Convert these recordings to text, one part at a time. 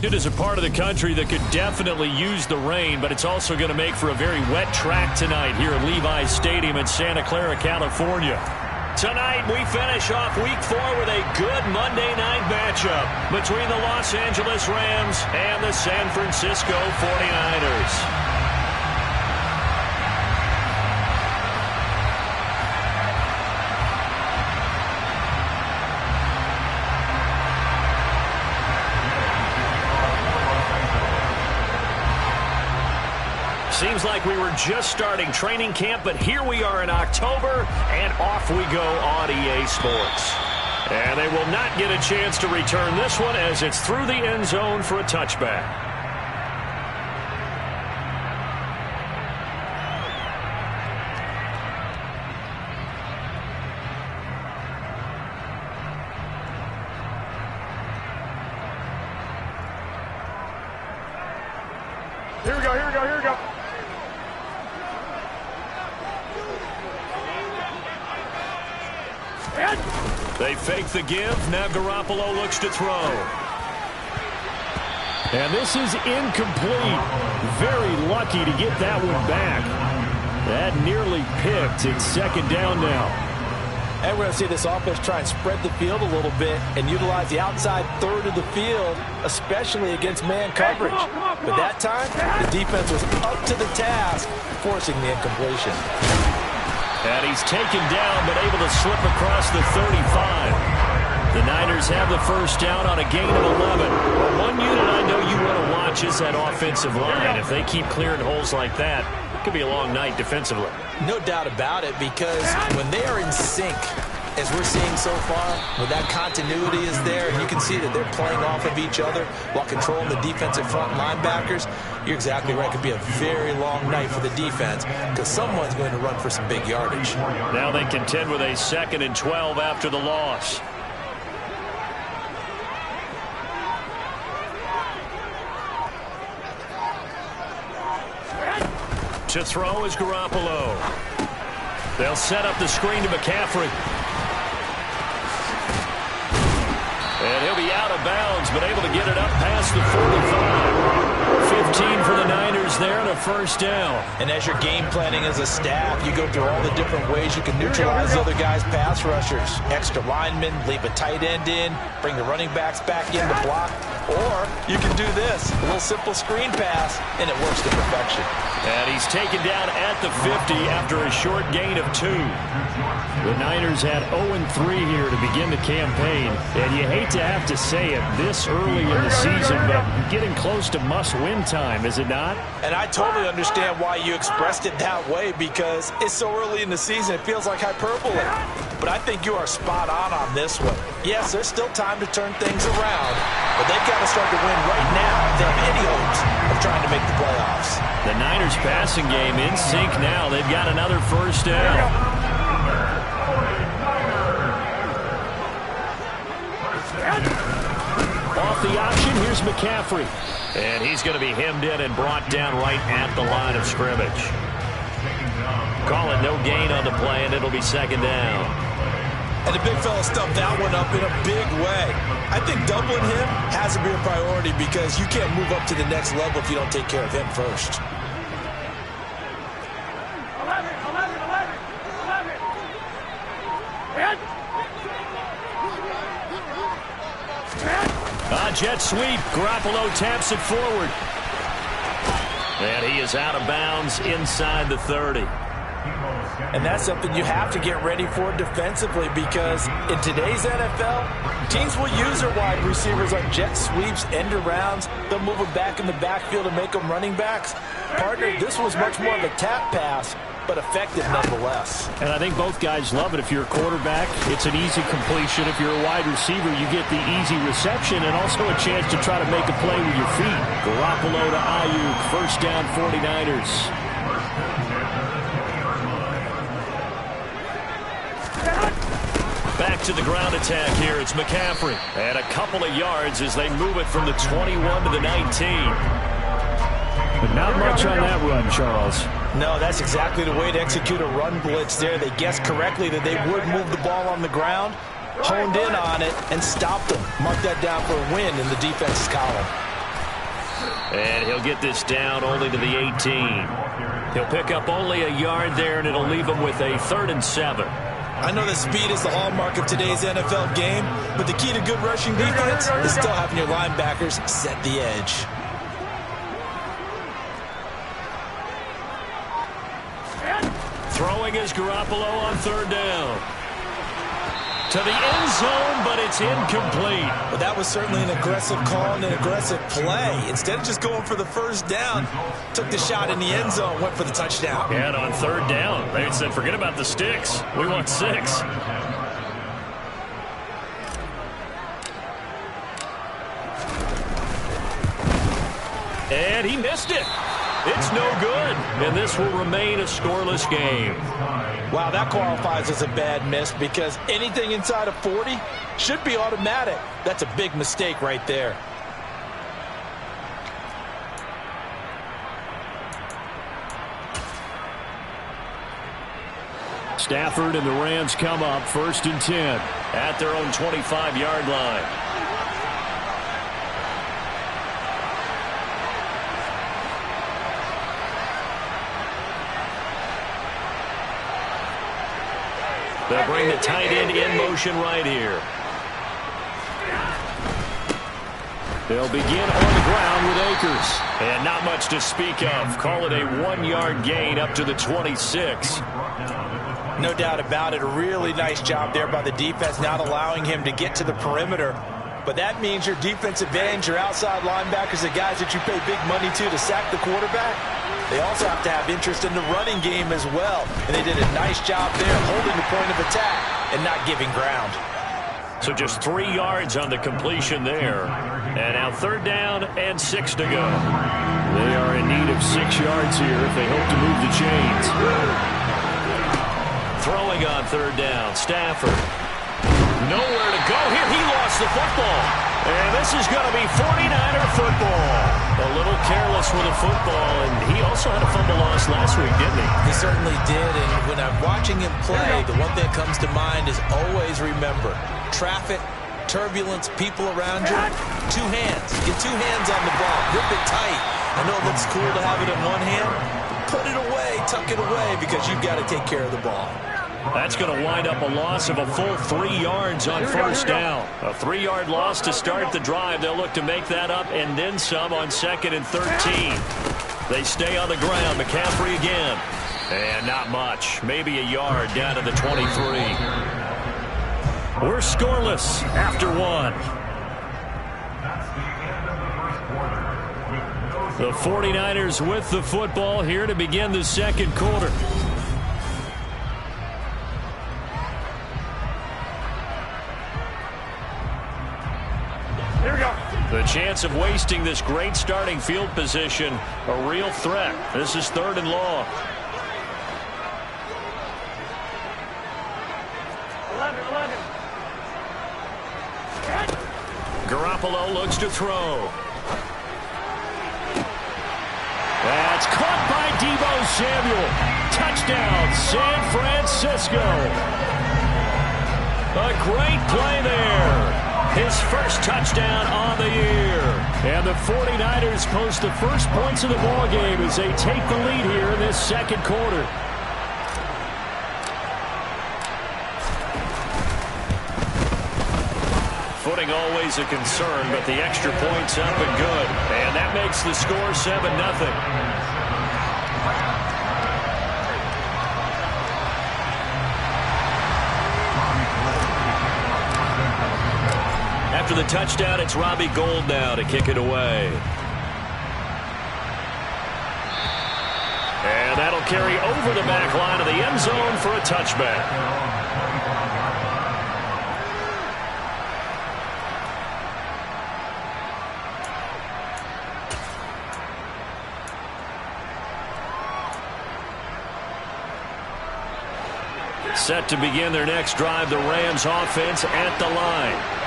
It is a part of the country that could definitely use the rain, but it's also going to make for a very wet track tonight here at Levi's Stadium in Santa Clara, California. Tonight, we finish off Week 4 with a good Monday night matchup between the Los Angeles Rams and the San Francisco 49ers. Seems like we were just starting training camp, but here we are in October, and off we go on EA Sports. And they will not get a chance to return this one as it's through the end zone for a touchback. Here we go, here we go, here we go. They fake the give. Now Garoppolo looks to throw. And this is incomplete. Very lucky to get that one back. That nearly picked. It's second down now. And we're going to see this offense try and spread the field a little bit and utilize the outside third of the field, especially against man coverage. But that time, the defense was up to the task, forcing the incompletion. And he's taken down, but able to slip across the 35. The Niners have the first down on a gain of 11. But one unit I know you want to watch is that offensive line. If they keep clearing holes like that, it could be a long night defensively. No doubt about it, because when they are in sync, as we're seeing so far, when that continuity is there, and you can see that they're playing off of each other while controlling the defensive front linebackers, you're exactly right. It could be a very long night for the defense because someone's going to run for some big yardage. Now they contend with a 2nd and 12 after the loss. To throw is Garoppolo. They'll set up the screen to McCaffrey. And he'll be out of bounds, but able to get it up past the 45. 15 for the Niners there and a first down. And as you're game planning as a staff, you go through all the different ways you can neutralize the other guys' pass rushers. Extra linemen, leave a tight end in, bring the running backs back in to block. Or you can do this, a little simple screen pass, and it works to perfection. And he's taken down at the 50 after a short gain of 2. The Niners had 0-3 here to begin the campaign. And you hate to have to say it this early in the season, but getting close to must-win time, is it not? And I totally understand why you expressed it that way, because it's so early in the season, it feels like hyperbole. But I think you are spot on this one. Yes, there's still time to turn things around, but they've got to start to win right now if they have any hopes of trying to make the playoffs. The Niners passing game in sync now. They've got another first down. Off the option, here's McCaffrey. And he's going to be hemmed in and brought down right at the line of scrimmage. Call it no gain on the play, and it'll be second down. And the big fella stumped that one up in a big way. I think doubling him has to be a priority because you can't move up to the next level if you don't take care of him first. Jet sweep. Garoppolo taps it forward. And he is out of bounds inside the 30. And that's something you have to get ready for defensively, because in today's NFL, teams will use their wide receivers on jet sweeps, end arounds. They'll move them back in the backfield and make them running backs. Partner, this was much more of a tap pass, but effective nonetheless. And I think both guys love it. If you're a quarterback, it's an easy completion. If you're a wide receiver, you get the easy reception and also a chance to try to make a play with your feet. Garoppolo to Ayuk, first down 49ers. Back to the ground attack here. It's McCaffrey. And a couple of yards as they move it from the 21 to the 19. But not much on that run, Charles. No, that's exactly the way to execute a run blitz there. They guessed correctly that they would move the ball on the ground, honed in on it, and stopped them. Mark that down for a win in the defense's column. And he'll get this down only to the 18. He'll pick up only a yard there, and it'll leave him with a 3rd and 7. I know that speed is the hallmark of today's NFL game, but the key to good rushing defense is still having your linebackers set the edge. Throwing is Garoppolo on 3rd down. To the end zone, but it's incomplete. But that was certainly an aggressive call and an aggressive play. Instead of just going for the 1st down, took the shot in the end zone, went for the touchdown. And on 3rd down, they said, forget about the sticks. We want 6. And he missed it. It's no good, and this will remain a scoreless game. Wow, that qualifies as a bad miss because anything inside of 40 should be automatic. That's a big mistake right there. Stafford and the Rams come up 1st and 10 at their own 25-yard line. They'll bring the tight end in motion right here. They'll begin on the ground with Akers. And not much to speak of. Call it a 1-yard gain up to the 26. No doubt about it. A really nice job there by the defense, not allowing him to get to the perimeter. But that means your defensive ends, your outside linebackers, the guys that you pay big money to sack the quarterback, they also have to have interest in the running game as well. And they did a nice job there holding the point of attack and not giving ground. So just 3 yards on the completion there. And now 3rd down and 6 to go. They are in need of 6 yards here if they hope to move the chains. Throwing on 3rd down, Stafford. Nowhere to go here. He lost the football. And this is going to be 49er football. A little careless with the football, and he also had a fumble loss last week, didn't he? He certainly did, and when I'm watching him play, the one thing that comes to mind is always remember, traffic, turbulence, people around you, 2 hands. Get 2 hands on the ball. Grip it tight. I know it looks cool to have it in one hand. Put it away, tuck it away, because you've got to take care of the ball. That's going to wind up a loss of a full 3 yards on 1st down. A 3-yard loss to start the drive. They'll look to make that up and then some on 2nd and 13. They stay on the ground. McCaffrey again. And not much. Maybe a yard down to the 23. We're scoreless after 1. The 49ers with the football here to begin the 2nd quarter. Here we go. The chance of wasting this great starting field position, a real threat. This is 3rd and long. 11. Garoppolo looks to throw. That's caught by Deebo Samuel. Touchdown, San Francisco. A great play there. His first touchdown on the year. And the 49ers post the first points of the ballgame as they take the lead here in this 2nd quarter. Footing always a concern, but the extra point's up and good. And that makes the score 7-0. After the touchdown, it's Robbie Gould now to kick it away. And that'll carry over the back line of the end zone for a touchback. Set to begin their next drive, the Rams offense at the line.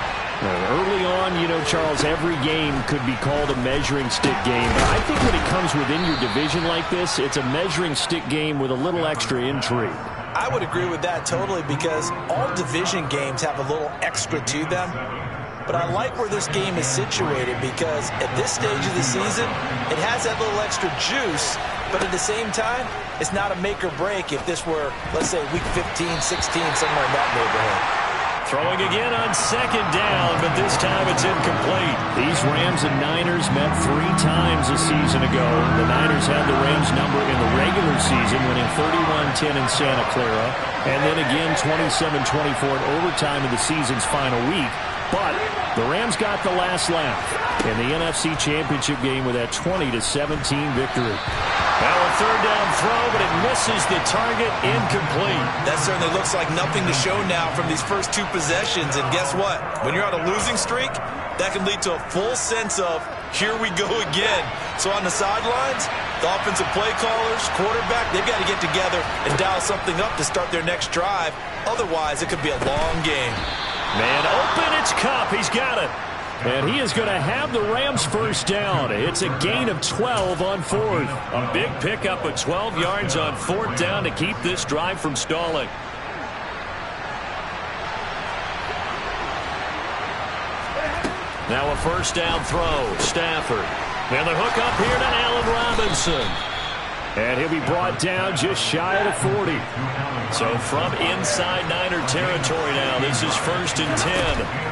Early on, you know, Charles, every game could be called a measuring stick game. But I think when it comes within your division like this, it's a measuring stick game with a little extra intrigue. I would agree with that totally because all division games have a little extra to them. but I like where this game is situated because at this stage of the season, it has that little extra juice, but at the same time, it's not a make or break if this were, let's say, week 15, 16, somewhere in that neighborhood. Throwing again on second down, but this time it's incomplete. These Rams and Niners met 3 times a season ago. The Niners had the Rams number in the regular season, winning 31-10 in Santa Clara, and then again 27-24 in overtime in the season's final week. But the Rams got the last laugh in the NFC Championship game with that 20-17 victory. Now a third down throw, but it misses the target, incomplete. That certainly looks like nothing to show now from these first 2 possessions. And guess what? When you're on a losing streak, that can lead to a full sense of, here we go again. So on the sidelines, the offensive play callers, quarterback, they've got to get together and dial something up to start their next drive. Otherwise, it could be a long game. Man open, it's Kupp. He's got it. And he is going to have the Rams first down. It's a gain of 12 on 4th. A big pickup of 12 yards on 4th down to keep this drive from stalling. Now a first down throw. Stafford. And the hook up here to Allen Robinson. And he'll be brought down just shy of the 40. So from inside Niner territory now, this is 1st and 10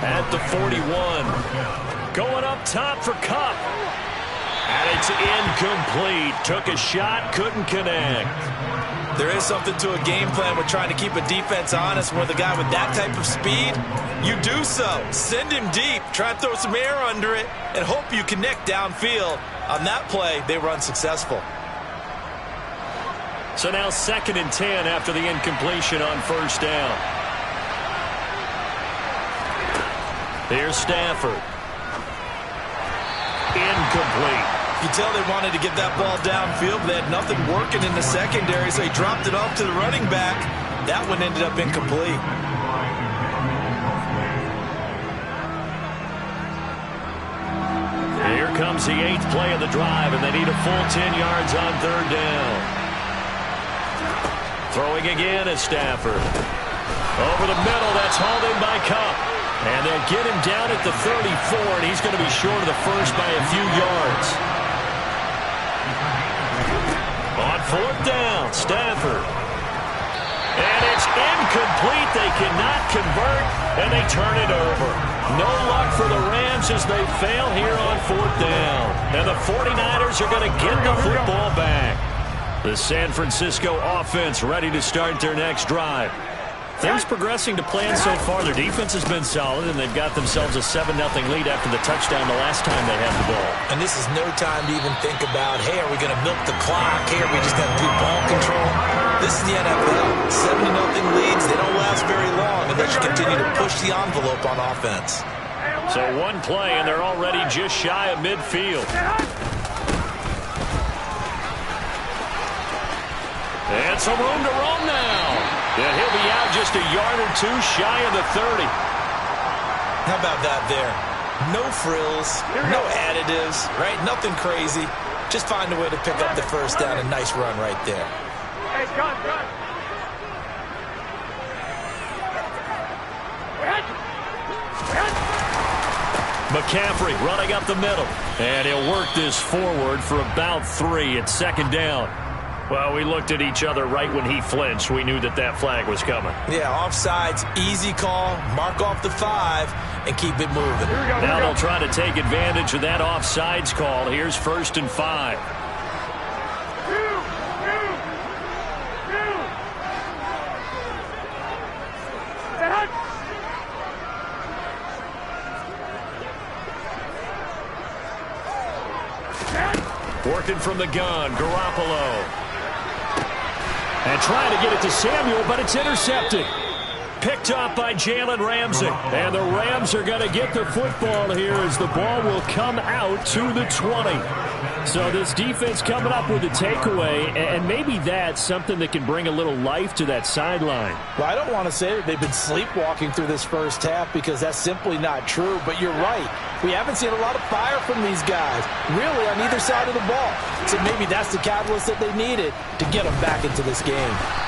at the 41. Going up top for Kupp. And it's incomplete. Took a shot, couldn't connect. There is something to a game plan with trying to keep a defense honest. With a guy with that type of speed, you do so. Send him deep, try and throw some air under it, and hope you connect downfield. On that play, they were unsuccessful. So now 2nd and 10 after the incompletion on first down. Here's Stafford. Incomplete. You tell they wanted to get that ball downfield, but they had nothing working in the secondary, so he dropped it off to the running back. That one ended up incomplete. Here comes the 8th play of the drive, and they need a full 10 yards on 3rd down. Throwing again is Stafford. Over the middle, that's hauled in by Kupp. And they'll get him down at the 34, and he's going to be short of the first by a few yards. On 4th down, Stafford. And it's incomplete. They cannot convert, and they turn it over. No luck for the Rams as they fail here on 4th down. And the 49ers are going to get the football back. The San Francisco offense ready to start their next drive. Things progressing to plan so far. Their defense has been solid, and they've got themselves a 7-0 lead after the touchdown the last time they had the ball. And this is no time to even think about, hey, are we going to milk the clock? Hey, are we just going to do ball control? This is the NFL. 7-0 leads, they don't last very long unless you continue to push the envelope on offense. So one play, and they're already just shy of midfield. And some room to roam now. And he'll be out just a yard or 2 shy of the 30. How about that there? No frills, no additives, right? Nothing crazy. Just find a way to pick up the first down. A nice run right there. Hey, gun. McCaffrey running up the middle. And he'll work this forward for about 3 at 2nd down. Well, we looked at each other right when he flinched. We knew that that flag was coming. Yeah, offsides, easy call, mark off the 5, and keep it moving. Now they'll try to take advantage of that offsides call. Here's 1st and 5. Working from the gun, Garoppolo. And trying to get it to Samuel, but it's intercepted. Picked up by Jalen Ramsey. And the Rams are going to get the football here as the ball will come out to the 20. So this defense coming up with a takeaway, and maybe that's something that can bring a little life to that sideline. Well, I don't want to say that they've been sleepwalking through this first half because that's simply not true, but you're right. We haven't seen a lot of fire from these guys, really, on either side of the ball. So maybe that's the catalyst that they needed to get them back into this game.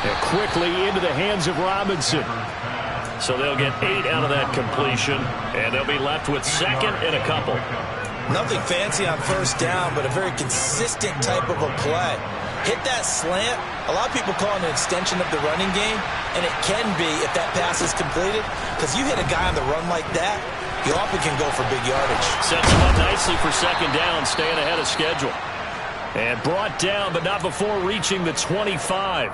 And quickly into the hands of Robinson. So they'll get 8 out of that completion, and they'll be left with second and a couple. Nothing fancy on first down, but a very consistent type of a play. Hit that slant. A lot of people call it an extension of the running game, and it can be if that pass is completed, because you hit a guy on the run like that, you often can go for big yardage. Sets him up nicely for second down, staying ahead of schedule. And brought down, but not before reaching the 25.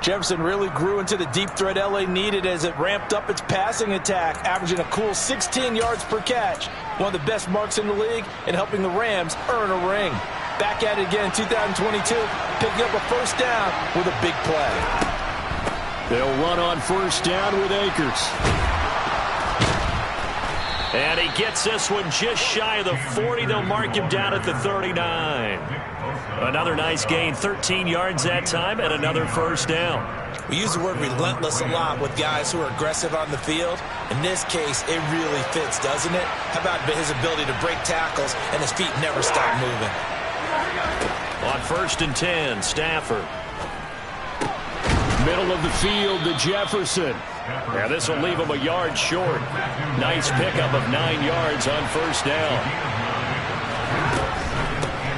Jefferson really grew into the deep threat LA needed as it ramped up its passing attack, averaging a cool 16 yards per catch. One of the best marks in the league and helping the Rams earn a ring. Back at it again in 2022, picking up a first down with a big play. They'll run on first down with Akers. And he gets this one just shy of the 40. They'll mark him down at the 39. Another nice gain, 13 yards that time, and another first down. We use the word relentless a lot with guys who are aggressive on the field. In this case, it really fits, doesn't it? How about his ability to break tackles and his feet never stop moving? On first and 10, Stafford. Middle of the field to Jefferson. Now this will leave him a yard short. Nice pickup of 9 yards on first down.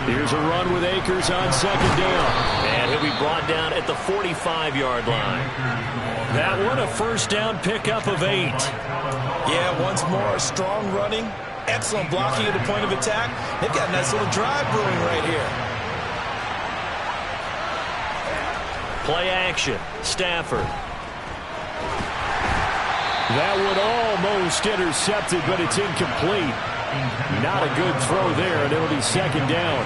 Here's a run with Akers on second down. And he'll be brought down at the 45-yard line. That one a first down pickup of 8. Yeah, once more, strong running, excellent blocking at the point of attack. They've got a nice little drive brewing right here. Play action, Stafford. That one almost intercepted, but it's incomplete. Not a good throw there, and it'll be second down.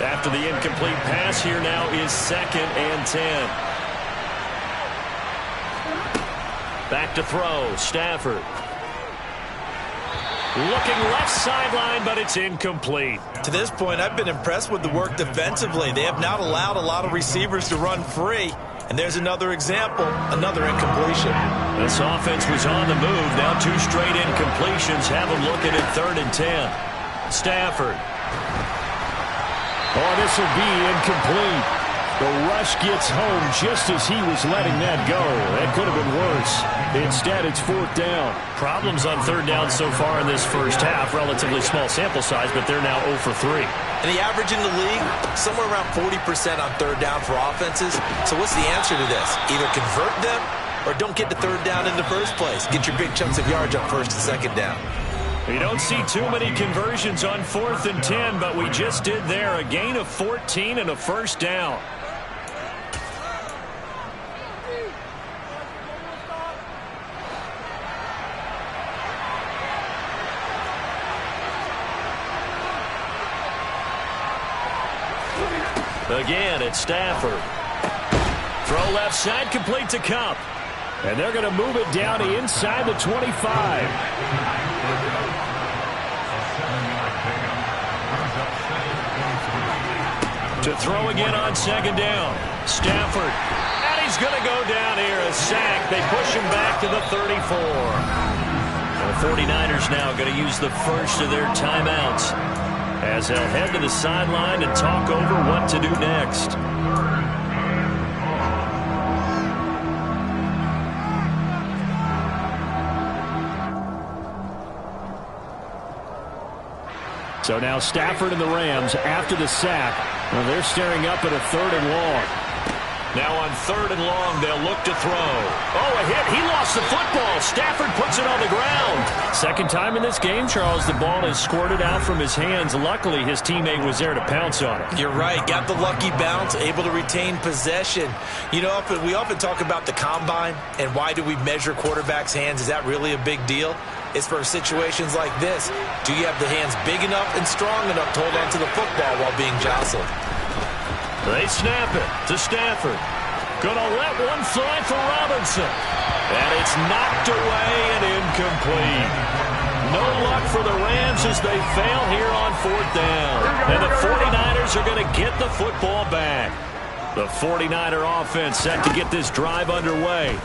After the incomplete pass, here now is second and 10. Back to throw, Stafford. Looking left sideline, but it's incomplete. To this point, I've been impressed with the work defensively. They have not allowed a lot of receivers to run free. And there's another example, another incompletion. This offense was on the move. Now 2 straight incompletions have them looking at third and 10. Stafford. Oh, this will be incomplete. The rush gets home just as he was letting that go. That could have been worse. Instead, it's fourth down. Problems on third down so far in this first half. Relatively small sample size, but they're now 0 for 3. And the average in the league, somewhere around 40% on third down for offenses. So what's the answer to this? Either convert them or don't get the third down in the first place. Get your big chunks of yards on first and second down. You don't see too many conversions on 4th and 10, but we just did there. A gain of 14 and a first down. Again, it's Stafford. Throw left side, complete to Cup. And they're going to move it down to inside the 25. To throw again on second down. Stafford. And he's going to go down here. A sack. They push him back to the 34. The 49ers now going to use the first of their timeouts as they'll head to the sideline and talk over what to do next. So now Stafford and the Rams, after the sack, well, they're staring up at a third and long. Now on third and long, they'll look to throw. Oh, a hit. He lost the football. Stafford puts it on the ground. Second time in this game, Charles, the ball is squirted out from his hands. Luckily, his teammate was there to pounce on it. You're right. Got the lucky bounce, able to retain possession. You know, we often talk about the combine and why do we measure quarterbacks' hands. Is that really a big deal? It's for situations like this. Do you have the hands big enough and strong enough to hold on to the football while being jostled? They snap it to Stafford. Gonna let one fly for Robinson. And it's knocked away and incomplete. No luck for the Rams as they fail here on fourth down. And the 49ers are going to get the football back. The 49er offense set to get this drive underway.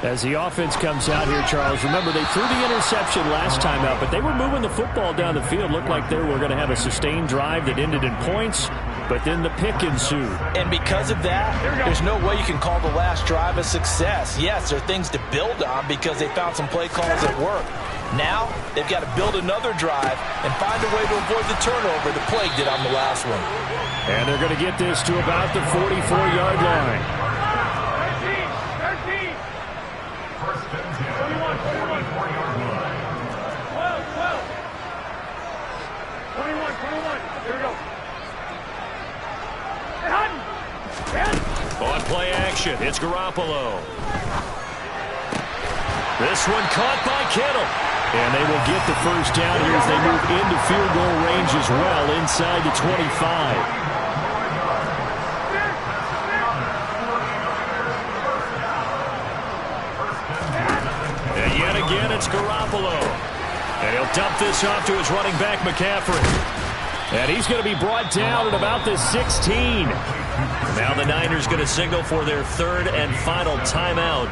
As the offense comes out here, Charles, remember they threw the interception last time out, but they were moving the football down the field. Looked like they were going to have a sustained drive that ended in points. but then the pick ensued. And because of that, there's no way you can call the last drive a success. Yes, there are things to build on because they found some play calls that work. Now, they've got to build another drive and find a way to avoid the turnover the Plague did on the last one. And they're going to get this to about the 44-yard line. 13. 21. 21. Here we go. On play action, it's Garoppolo. This one caught by Kittle. And they will get the first down here as they move into field goal range as well, inside the 25. And yet again, it's Garoppolo. And he'll dump this off to his running back, McCaffrey. And he's going to be brought down at about the 16. Now the Niners going to signal for their third and final timeout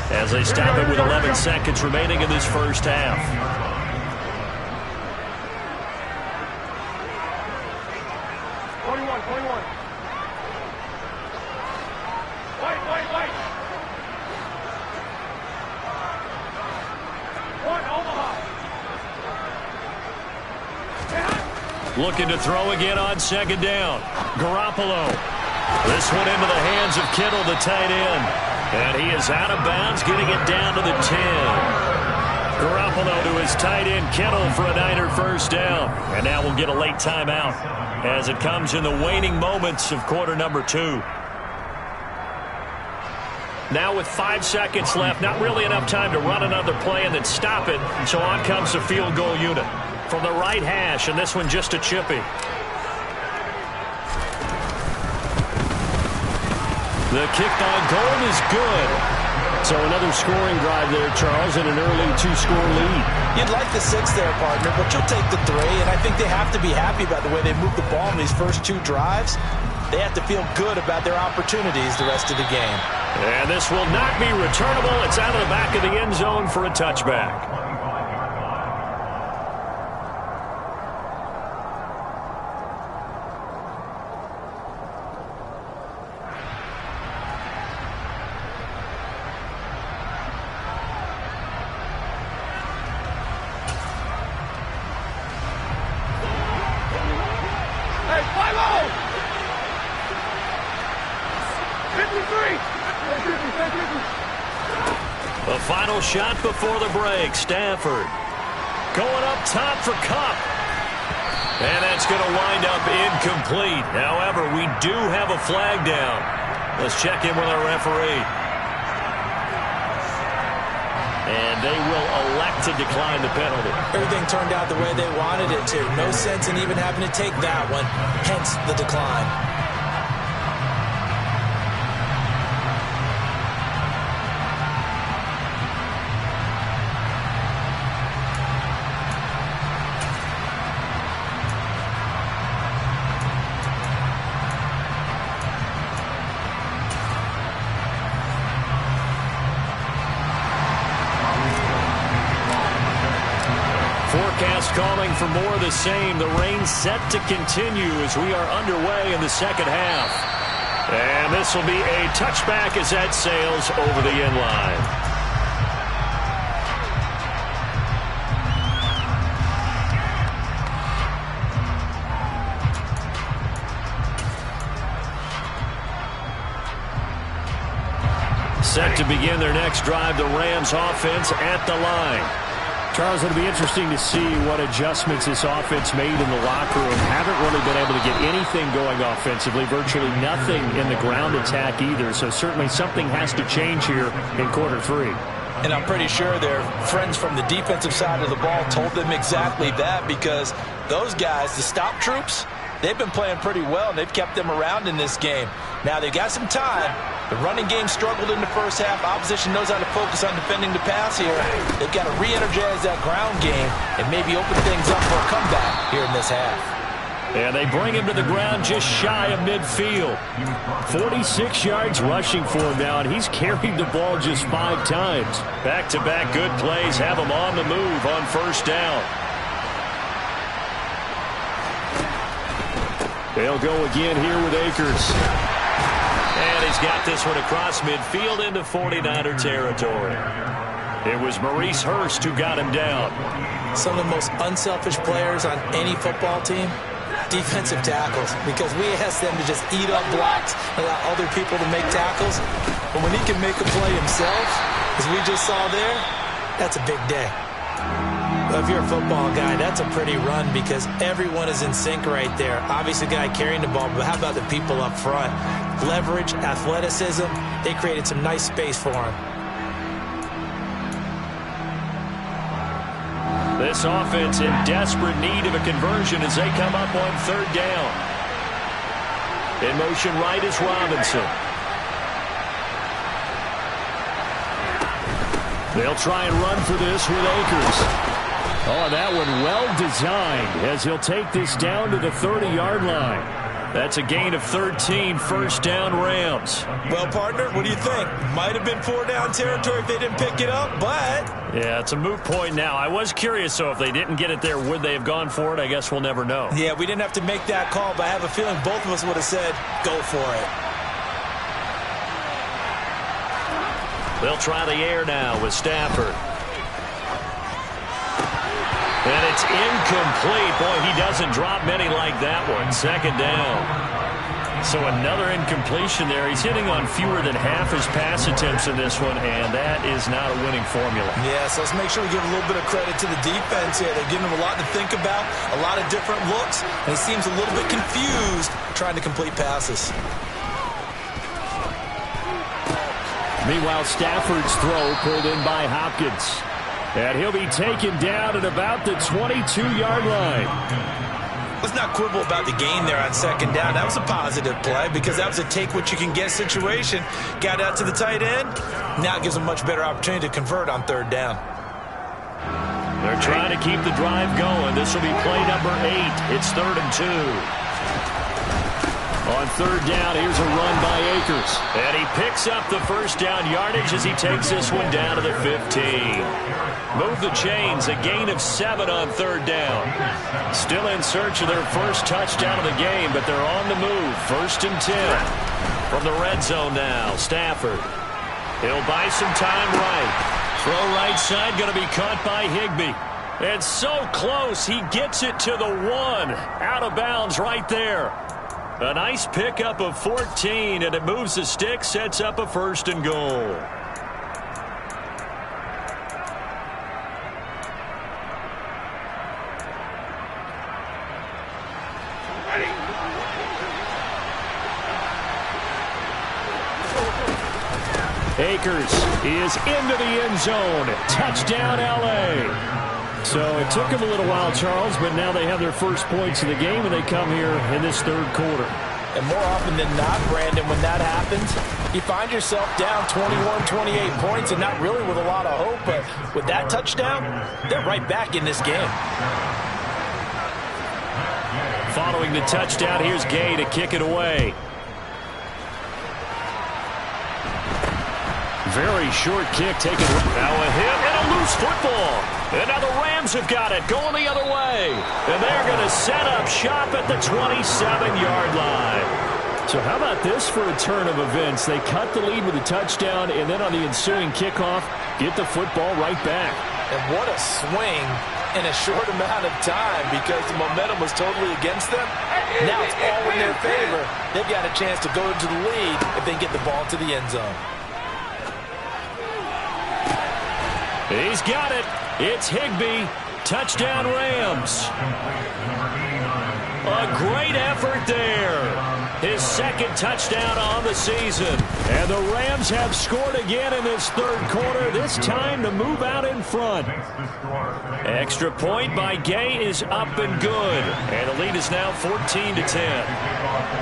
as they stop it with 11 seconds remaining in this first half. Looking to throw again on second down. Garoppolo. This one into the hands of Kittle, the tight end. And he is out of bounds, getting it down to the 10. Garoppolo to his tight end, Kittle, for a Niner first down. And now we'll get a late timeout as it comes in the waning moments of quarter number 2. Now with 5 seconds left, not really enough time to run another play and then stop it. And so on comes the field goal unit from the right hash, and this one just a chippy. The kick by Gold is good. So another scoring drive there, Charles, and an early 2-score lead. You'd like the 6 there, partner, but you'll take the 3, and I think they have to be happy about the way they moved the ball in these first 2 drives. They have to feel good about their opportunities the rest of the game. And this will not be returnable. It's out of the back of the end zone for a touchback. The final shot before the break. Stafford going up top for Kupp. And that's going to wind up incomplete. However, we do have a flag down. Let's check in with our referee. And they will elect to decline the penalty. Everything turned out the way they wanted it to. No sense in even having to take that one. Hence the decline. Forecast calling for more of the same. The rain set to continue as we are underway in the second half. And this will be a touchback as that sails over the end line. Set to begin their next drive, the Rams offense at the line. Charles, it'll be interesting to see what adjustments this offense made in the locker room. Haven't really been able to get anything going offensively, virtually nothing in the ground attack either. So certainly something has to change here in quarter 3. And I'm pretty sure their friends from the defensive side of the ball told them exactly that, because those guys, the stop troops, they've been playing pretty well, and they've kept them around in this game. Now, they've got some time. The running game struggled in the first half. Opposition knows how to focus on defending the pass here. They've got to re-energize that ground game and maybe open things up for a comeback here in this half. And they bring him to the ground just shy of midfield. 46 yards rushing for him now, and he's carried the ball just 5 times. Back-to-back good plays have him on the move on first down. They'll go again here with Akers. And he's got this one across midfield into 49er territory. It was Maurice Hurst who got him down. Some of the most unselfish players on any football team, defensive tackles, because we ask them to just eat up blocks and allow other people to make tackles. But when he can make a play himself, as we just saw there, that's a big day. If you're a football guy, that's a pretty run because everyone is in sync right there. Obviously, the guy carrying the ball, but how about the people up front? Leverage, athleticism, they created some nice space for him. This offense in desperate need of a conversion as they come up on third down. In motion right is Robinson. They'll try and run for this with Akers. Oh, that one well designed as he'll take this down to the 30-yard line. That's a gain of 13, first down Rams. Well, partner, what do you think? Might have been 4-down territory if they didn't pick it up, but... Yeah, it's a moot point now. I was curious, so if they didn't get it there, would they have gone for it? I guess we'll never know. Yeah, we didn't have to make that call, but I have a feeling both of us would have said, go for it. They'll try the air now with Stafford. And it's incomplete. Boy, he doesn't drop many like that one. Second down. So another incompletion there. He's hitting on fewer than half his pass attempts in this one, and that is not a winning formula. Yeah, so let's make sure we give a little bit of credit to the defense here. They're giving him a lot to think about, a lot of different looks, and he seems a little bit confused trying to complete passes. Meanwhile, Stafford's throw pulled in by Hopkins. And he'll be taken down at about the 22-yard line. Let's not quibble about the gain there on second down. That was a positive play because that was a take-what-you-can-get situation. Got out to the tight end. Now it gives them a much better opportunity to convert on third down. They're trying to keep the drive going. This will be play number 8. It's 3rd and 2. On third down, here's a run by Akers. And he picks up the first down yardage as he takes this one down to the 15. Move the chains, a gain of 7 on third down. Still in search of their first touchdown of the game, but they're on the move. 1st and 10. From the red zone now, Stafford. He'll buy some time right. Throw right side, going to be caught by Higbee. And so close, he gets it to the 1. Out of bounds right there. A nice pickup of 14, and it moves the stick, sets up a 1st and goal. Akers is into the end zone. Touchdown, L.A. So it took them a little while, Charles, but now they have their first points of the game, and they come here in this third quarter. And more often than not, Brandon, when that happens, you find yourself down 21, 28 points and not really with a lot of hope. But with that touchdown, they're right back in this game. Following the touchdown, here's Gay to kick it away. Very short kick taken. Now a hit and a loose football. And now the Rams have got it going the other way. And they're going to set up shop at the 27-yard line. So how about this for a turn of events? They cut the lead with a touchdown, and then on the ensuing kickoff, get the football right back. And what a swing in a short amount of time because the momentum was totally against them. Now it's all in their favor. They've got a chance to go into the lead if they get the ball to the end zone. He's got it. It's Higbee. Touchdown Rams. A great effort there. His second touchdown on the season. And the Rams have scored again in this third quarter, this time to move out in front. Extra point by Gay is up and good. And the lead is now 14-10.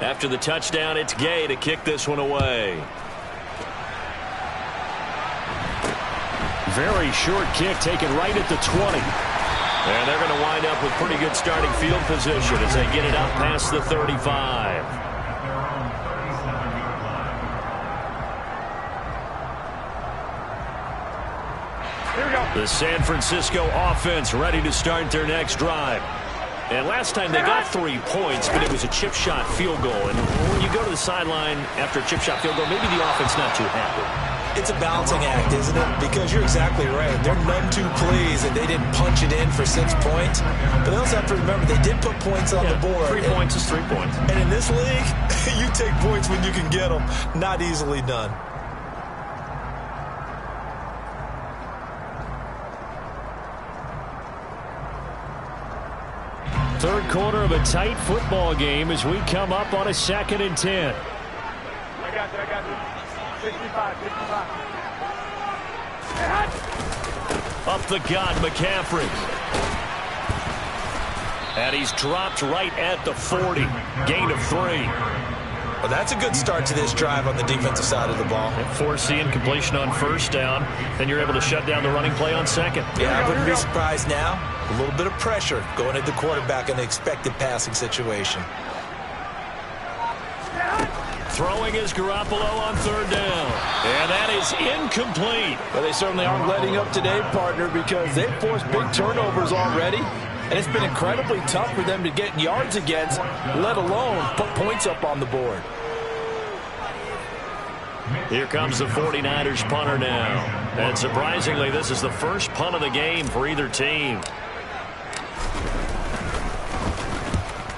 After the touchdown, it's Gay to kick this one away. Very short kick taken right at the 20. And they're going to wind up with pretty good starting field position as they get it up past the 35. The San Francisco offense ready to start their next drive. And last time they got 3 points, but it was a chip shot field goal. And when you go to the sideline after a chip shot field goal, maybe the offense not too happy. It's a balancing act, isn't it? Because you're exactly right. They're none too pleased that they didn't punch it in for 6 points. But they also have to remember they did put points on the board. 3 points is 3 points. And in this league, you take points when you can get them. Not easily done. Third quarter of a tight football game as we come up on a 2nd and 10. I got you. 65. Up the gut, McCaffrey. And he's dropped right at the 40. Gain of 3. Well, that's a good start to this drive on the defensive side of the ball. Forcing completion on first down. Then you're able to shut down the running play on second. Yeah, I wouldn't be surprised now. A little bit of pressure going at the quarterback in the expected passing situation. Throwing is Garoppolo on 3rd down. And that is incomplete. Well, they certainly aren't letting up today, partner, because they've forced big turnovers already. And it's been incredibly tough for them to get yards against, let alone put points up on the board. Here comes the 49ers punter now. And surprisingly, this is the first punt of the game for either team.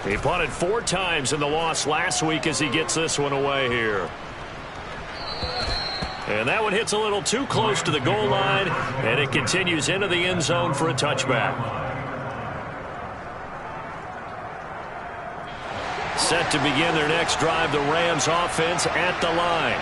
He punted 4 times in the loss last week as he gets this one away here. And that one hits a little too close to the goal line, and it continues into the end zone for a touchback. Set to begin their next drive, the Rams offense at the line.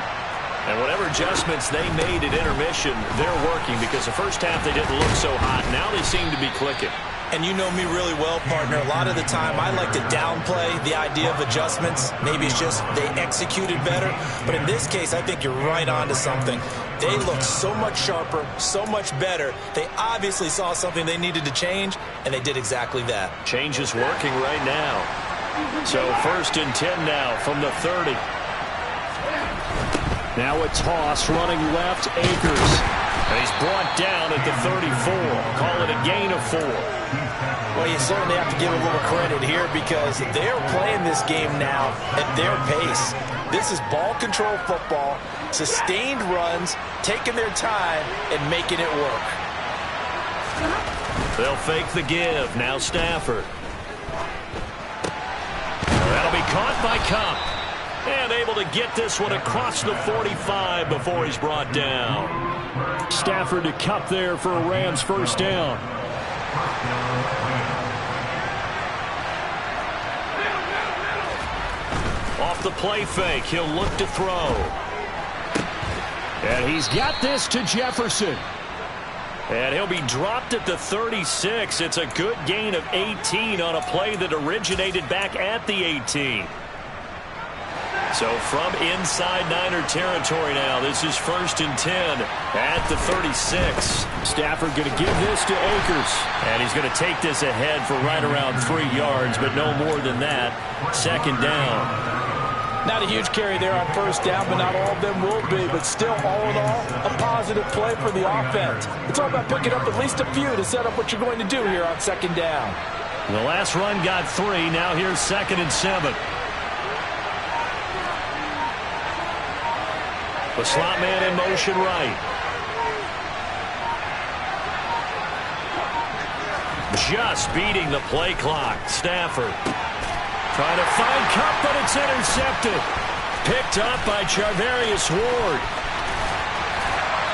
And whatever adjustments they made at intermission, they're working because the first half they didn't look so hot. Now they seem to be clicking. And you know me really well, partner. A lot of the time I like to downplay the idea of adjustments. Maybe it's just they executed better. But in this case, I think you're right on to something. They look so much sharper, so much better. They obviously saw something they needed to change, and they did exactly that. Change is working right now. So 1st and 10 now from the 30. Now a toss running left, Akers. And he's brought down at the 34. Call it a gain of 4. Well, you certainly have to give a little credit here because they're playing this game now at their pace. This is ball control football, sustained runs, taking their time, and making it work. They'll fake the give. Now Stafford. That'll be caught by Kupp. And able to get this one across the 45 before he's brought down. Stafford to Kupp there for a Rams first down. Off the play fake, he'll look to throw. And he's got this to Jefferson. And he'll be dropped at the 36. It's a good gain of 18 on a play that originated back at the 18. So from inside Niner territory now, this is 1st and 10 at the 36. Stafford going to give this to Akers. And he's going to take this ahead for right around 3 yards, but no more than that. 2nd down. Not a huge carry there on first down, but not all of them will be. But still, all in all, a positive play for the offense. It's all about picking up at least a few to set up what you're going to do here on 2nd down. The last run got 3. Now here's 2nd and 7. The slot man in motion right. Just beating the play clock. Stafford trying to find Kupp, but it's intercepted. Picked up by Charvarius Ward.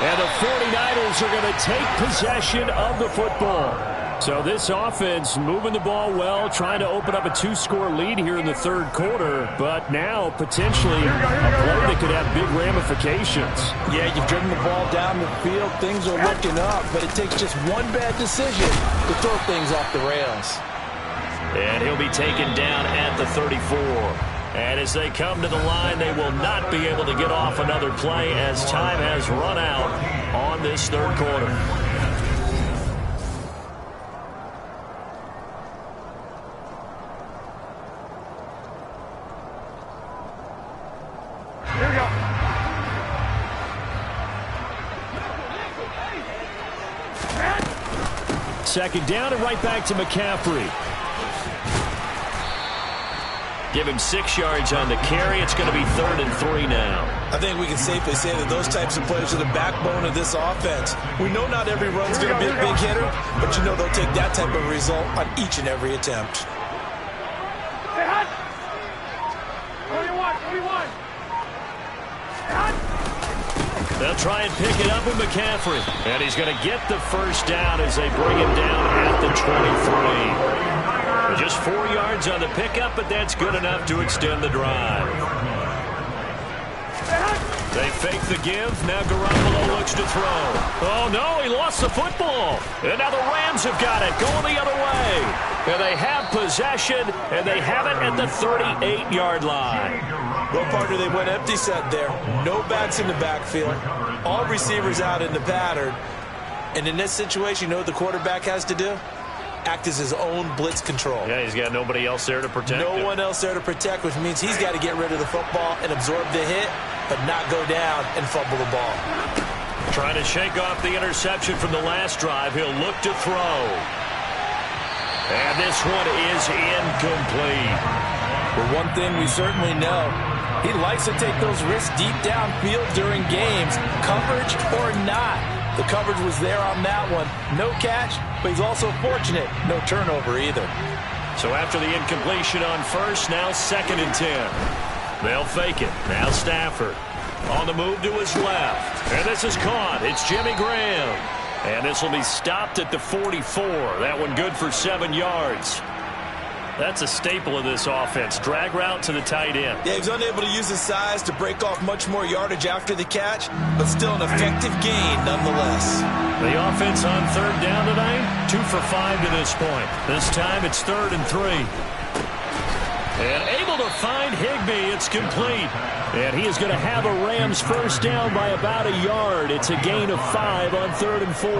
And the 49ers are going to take possession of the football. So this offense moving the ball well, trying to open up a 2-score lead here in the 3rd quarter, but now potentially a play that could have big ramifications. Yeah, you've driven the ball down the field. Things are looking up, but it takes just one bad decision to throw things off the rails. And he'll be taken down at the 34. And as they come to the line, they will not be able to get off another play as time has run out on this 3rd quarter. second down and right back to McCaffrey. Give him 6 yards on the carry. It's going to be 3rd and 3 now. I think we can safely say that those types of players are the backbone of this offense. We know not every run's going to be a big hitter, but you know they'll take that type of result on each and every attempt. Hey, hot! 21, 21. Hey, hot! They'll try and pick it up with McCaffrey. And he's going to get the first down as they bring him down at the 23. Just 4 yards on the pickup, but that's good enough to extend the drive. They fake the give. Now Garoppolo looks to throw. Oh, no, he lost the football. And now the Rams have got it, going the other way. And they have possession, and they have it at the 38-yard line. Well, partner, they went empty set there. No backs in the backfield. All receivers out in the pattern. And in this situation, you know what the quarterback has to do? Act as his own blitz control. Yeah, he's got nobody else there to protect him. No one else there to protect, which means he's got to get rid of the football and absorb the hit, but not go down and fumble the ball. Trying to shake off the interception from the last drive. He'll look to throw. And this one is incomplete. But one thing we certainly know, he likes to take those risks deep downfield during games, coverage or not. The coverage was there on that one. No catch, but he's also fortunate. No turnover either. So after the incompletion on first, now 2nd and 10. They'll fake it. Now Stafford on the move to his left. And this is caught. It's Jimmy Graham. And this will be stopped at the 44. That one good for 7 yards. That's a staple of this offense. Drag route to the tight end. Yeah, he was unable to use his size to break off much more yardage after the catch, but still an effective gain nonetheless. The offense on 3rd down tonight, 2 for 5 to this point. This time it's 3rd and 3. And able to find Higbee. It's complete. And he is going to have a Rams first down by about a yard. It's a gain of 5 on 3rd and 4.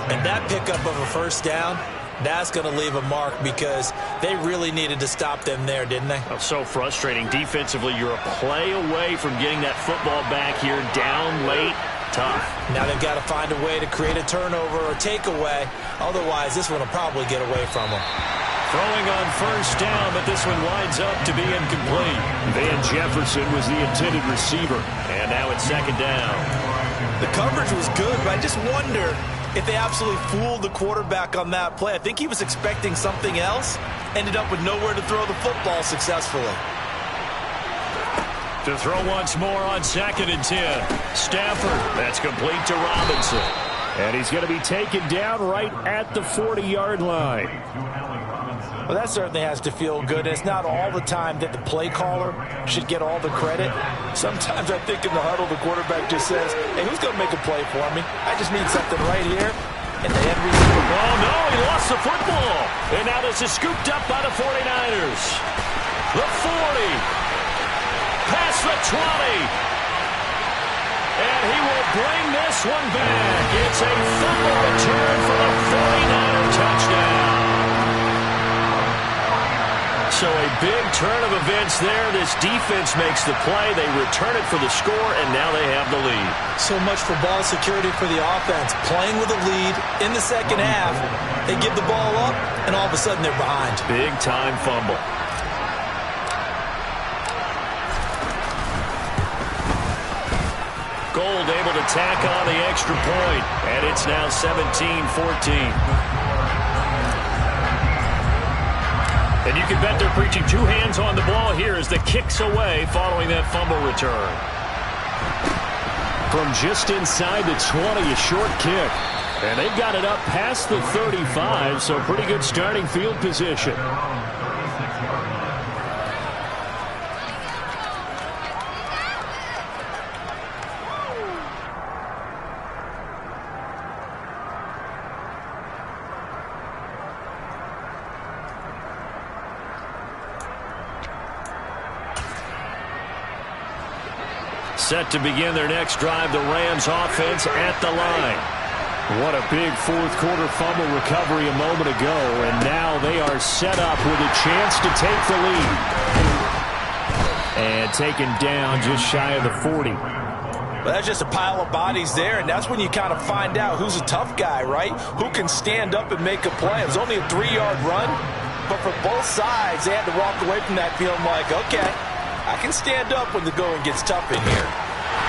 And that pickup of a first down, that's going to leave a mark because they really needed to stop them there, didn't they? Oh, so frustrating. Defensively, you're a play away from getting that football back here, down late. Tough. Now they've got to find a way to create a turnover or takeaway. Otherwise, this one will probably get away from them. Throwing on first down, but this one winds up to be incomplete. Van Jefferson was the intended receiver. And now it's 2nd down. The coverage was good, but I just wonder if they absolutely fooled the quarterback on that play. I think he was expecting something else. Ended up with nowhere to throw the football successfully. To throw once more on 2nd and 10. Stafford, that's complete to Robinson. And he's going to be taken down right at the 40-yard line. Well, that certainly has to feel good. It's not all the time that the play caller should get all the credit. Sometimes I think in the huddle, the quarterback just says, hey, who's going to make a play for me? I just need something right here. And the end receiver. Oh, no, he lost the football. And now this is scooped up by the 49ers. The 40. Past the 20. And he will bring this one back. It's a fumble return for the 49er touchdown. So a big turn of events there. This defense makes the play. They return it for the score, and now they have the lead. So much for ball security for the offense. Playing with a lead in the second half. They give the ball up, and all of a sudden they're behind. Big-time fumble. Gold able to tack on the extra point, and it's now 17-14. And you can bet they're preaching 2 hands on the ball here as the kick's away following that fumble return. From just inside the 20, a short kick. And they've got it up past the 35, so pretty good starting field position. Set to begin their next drive, the Rams offense at the line. What a big fourth-quarter fumble recovery a moment ago, and now they are set up with a chance to take the lead. And taken down just shy of the 40. Well, that's just a pile of bodies there, and that's when you kind of find out who's a tough guy, right? Who can stand up and make a play. It was only a 3-yard run, but for both sides, they had to walk away from that feeling like, okay, I can stand up when the going gets tough in here.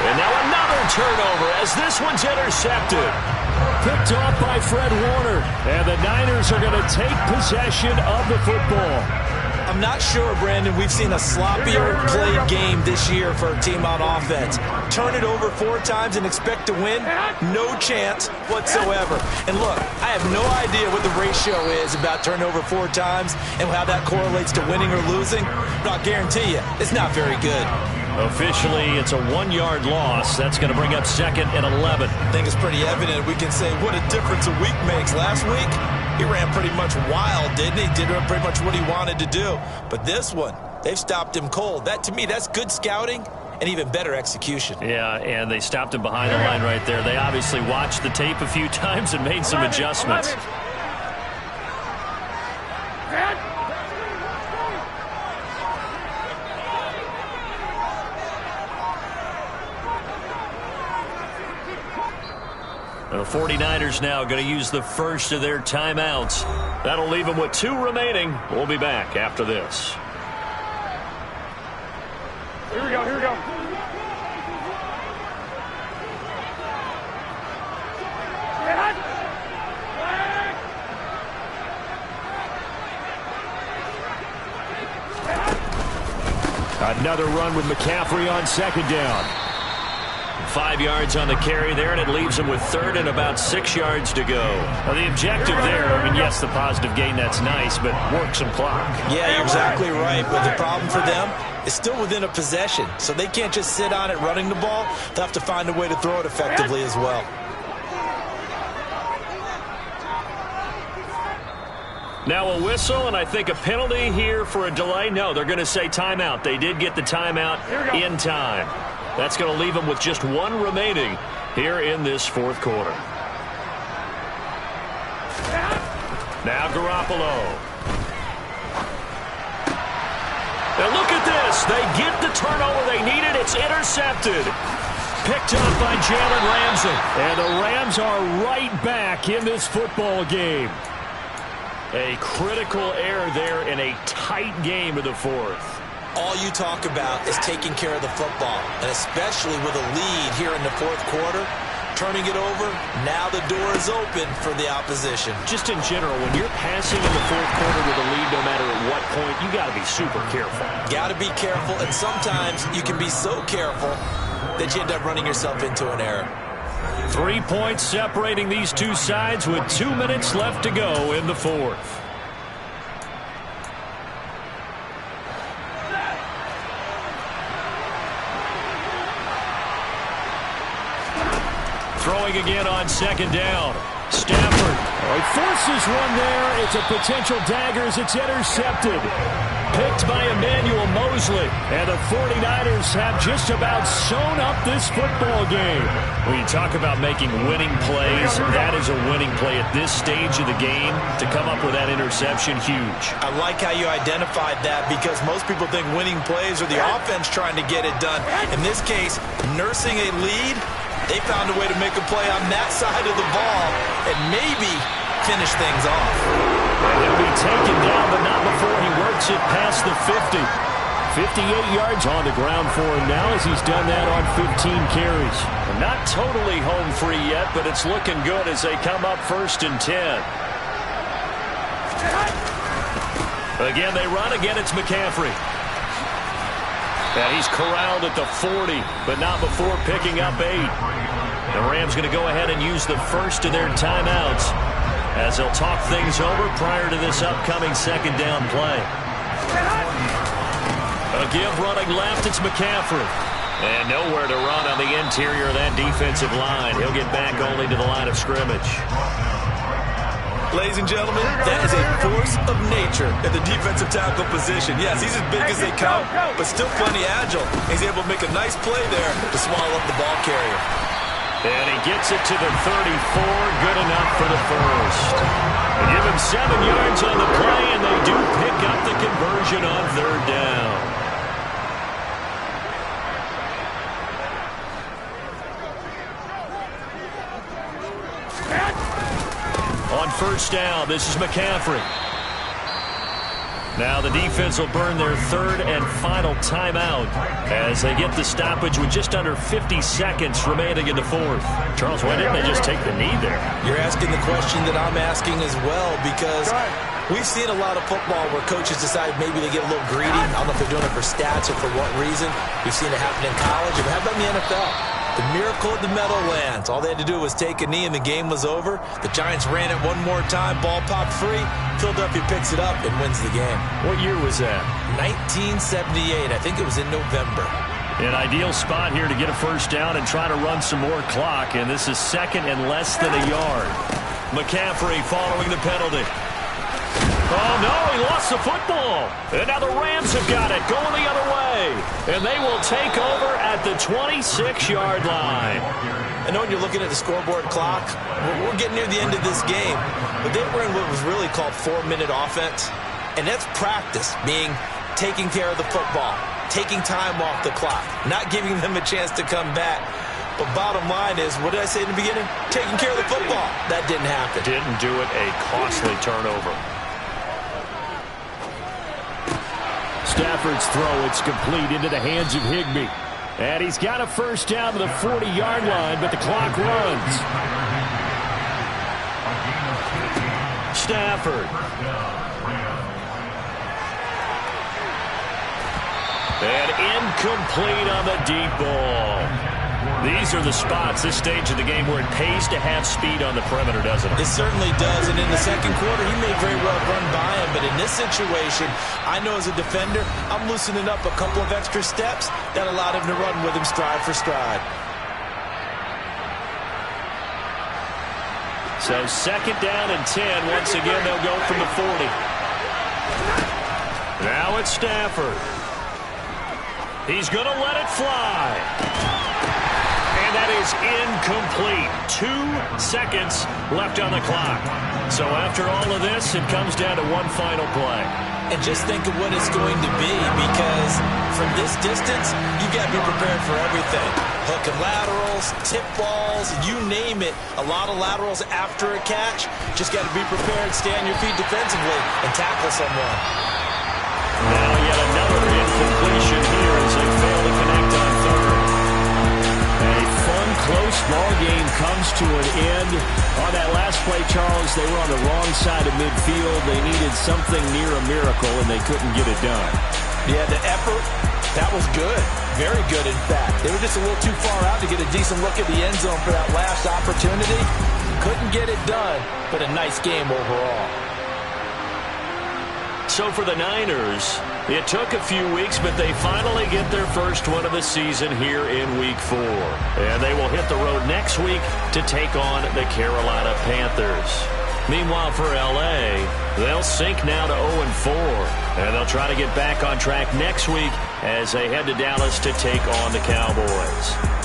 And now another turnover as this one's intercepted. Picked off by Fred Warner. And the Niners are going to take possession of the football. I'm not sure, Brandon, we've seen a sloppier play game this year for a team on offense. Turn it over 4 times and expect to win? No chance whatsoever. And look, I have no idea what the ratio is about turnover 4 times and how that correlates to winning or losing, but I'll guarantee you, it's not very good. Officially, it's a 1-yard loss. That's going to bring up 2nd and 11. I think it's pretty evident we can say what a difference a week makes. Last week, he ran pretty much wild, didn't he? Did pretty much what he wanted to do. But this one, they've stopped him cold. That, to me, that's good scouting and even better execution. Yeah, and they stopped him behind the line right there. They obviously watched the tape a few times and made some adjustments. The 49ers now going to use the first of their timeouts. That'll leave them with 2 remaining. We'll be back after this. Here we go, here we go. Another run with McCaffrey on 2nd down. 5 yards on the carry there, and it leaves them with 3rd and about 6 yards to go. Now, the objective there, I mean, yes, the positive gain, that's nice, but work some clock. Yeah, you're exactly right. But the problem for them is still within a possession. So they can't just sit on it running the ball. They'll have to find a way to throw it effectively as well. Now a whistle, and I think a penalty here for a delay. No, they're going to say timeout. They did get the timeout in time. That's going to leave them with just 1 remaining here in this 4th quarter. Now Garoppolo. Now look at this. They get the turnover they needed. It's intercepted. Picked up by Jalen Ramsey. And the Rams are right back in this football game. A critical error there in a tight game of the 4th. All you talk about is taking care of the football, and especially with a lead here in the 4th quarter, turning it over, now the door is open for the opposition. Just in general, when you're passing in the 4th quarter with a lead, no matter at what point, you got to be super careful. Got to be careful, and sometimes you can be so careful that you end up running yourself into an error. 3 points separating these two sides with 2 minutes left to go in the 4th. Throwing again on 2nd down. Stafford. He forces one there. It's a potential dagger as it's intercepted. Picked by Emmanuel Mosley. And the 49ers have just about sewn up this football game. When you talk about making winning plays, that is a winning play at this stage of the game. To come up with that interception, huge. I like how you identified that because most people think winning plays are the offense trying to get it done. In this case, nursing a lead, they found a way to make a play on that side of the ball and maybe finish things off. And he'll be taken down, but not before he works it past the 50. 58 yards on the ground for him now as he's done that on 15 carries. Not totally home free yet, but it's looking good as they come up 1st and 10. Again, they run. Again, it's McCaffrey. And he's corralled at the 40, but not before picking up 8. The Rams going to go ahead and use the first of their timeouts as they'll talk things over prior to this upcoming 2nd down play. A give running left, it's McCaffrey. And nowhere to run on the interior of that defensive line. He'll get back only to the line of scrimmage. Ladies and gentlemen, that is a force of nature at the defensive tackle position. Yes, he's as big as they come, but still plenty agile. He's able to make a nice play there to swallow up the ball carrier. And he gets it to the 34. Good enough for the first. They give him 7 yards on the play, and they do pick up the conversion on 3rd down. first down. This is McCaffrey. Now the defense will burn their third and final timeout as they get the stoppage with just under 50 seconds remaining in the fourth. Charles, why didn't they just take the knee there? You're asking the question that I'm asking as well, because we've seen a lot of football where coaches decide maybe they get a little greedy. I don't know if they're doing it for stats or for what reason. We've seen it happen in college. And how about in the NFL? The miracle of the Meadowlands. All they had to do was take a knee and the game was over. The Giants ran it one more time. Ball popped free. Philadelphia picks it up and wins the game. What year was that? 1978. I think it was in November. An ideal spot here to get a first down and try to run some more clock. And this is second and less than a yard. McCaffrey following the penalty. Oh, no, he lost the football. And now the Rams have got it, going the other way. And they will take over at the 26-yard line. I know when you're looking at the scoreboard clock, we're getting near the end of this game. But they were in what was really called 4-minute offense. And that's practice, meaning taking care of the football, taking time off the clock, not giving them a chance to come back. But bottom line is, what did I say in the beginning? Taking care of the football. That didn't happen. Didn't do it, a costly turnover. Stafford's throw, it's complete into the hands of Higbee. And he's got a first down to the 40-yard line, but the clock runs. Stafford. And incomplete on the deep ball. These are the spots, this stage of the game, where it pays to have speed on the perimeter, doesn't it? It certainly does, and in the second quarter, he may very well run by him, but in this situation, I know as a defender, I'm loosening up a couple of extra steps that allowed him to run with him stride for stride. So second down and 10. Once again, they'll go from the 40. Now it's Stafford. He's going to let it fly. And that is incomplete. 2 seconds left on the clock. So after all of this, it comes down to one final play. And just think of what it's going to be, because from this distance, you've got to be prepared for everything. Hook and laterals, tip balls, you name it. A lot of laterals after a catch. Just got to be prepared, stay on your feet defensively, and tackle someone. Now yet another incompletion here as they fail to connect on third. A fun, close ball game comes to an end. On that last play, Charles, they were on the wrong side of midfield. They needed something near a miracle, and they couldn't get it done. Yeah, the effort, that was good. Very good, in fact. They were just a little too far out to get a decent look at the end zone for that last opportunity. Couldn't get it done, but a nice game overall. So for the Niners, it took a few weeks, but they finally get their first one of the season here in Week 4. And they will hit the road next week to take on the Carolina Panthers. Meanwhile, for L.A., they'll sink now to 0-4. And they'll try to get back on track next week as they head to Dallas to take on the Cowboys.